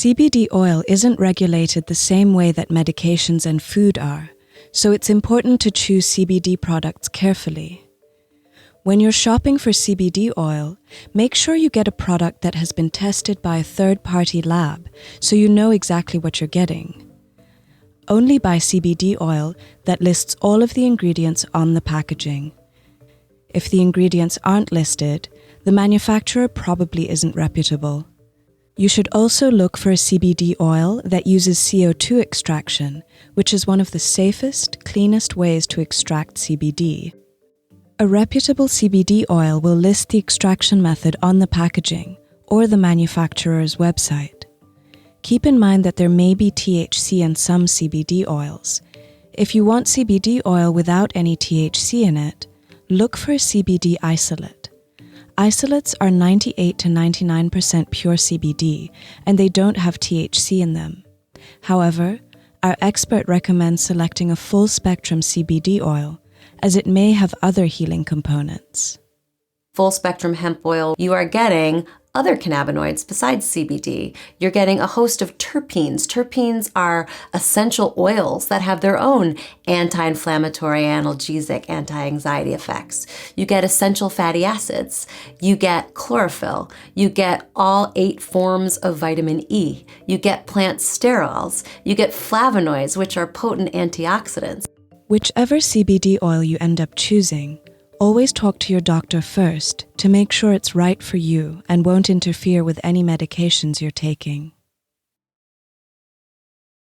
CBD oil isn't regulated the same way that medications and food are, so it's important to choose CBD products carefully. When you're shopping for CBD oil, make sure you get a product that has been tested by a third-party lab so you know exactly what you're getting. Only buy CBD oil that lists all of the ingredients on the packaging. If the ingredients aren't listed, the manufacturer probably isn't reputable. You should also look for a CBD oil that uses CO2 extraction, which is one of the safest, cleanest ways to extract CBD. A reputable CBD oil will list the extraction method on the packaging or the manufacturer's website. Keep in mind that there may be THC in some CBD oils. If you want CBD oil without any THC in it, look for a CBD isolate. Isolates are 98 to 99% pure CBD, and they don't have THC in them. However, our expert recommends selecting a full-spectrum CBD oil, as it may have other healing components. Full spectrum hemp oil, you are getting other cannabinoids besides CBD. You're getting a host of terpenes. Terpenes are essential oils that have their own anti-inflammatory, analgesic, anti-anxiety effects. You get essential fatty acids. You get chlorophyll. You get all 8 forms of vitamin E. You get plant sterols. You get flavonoids, which are potent antioxidants. Whichever CBD oil you end up choosing, always talk to your doctor first to make sure it's right for you and won't interfere with any medications you're taking.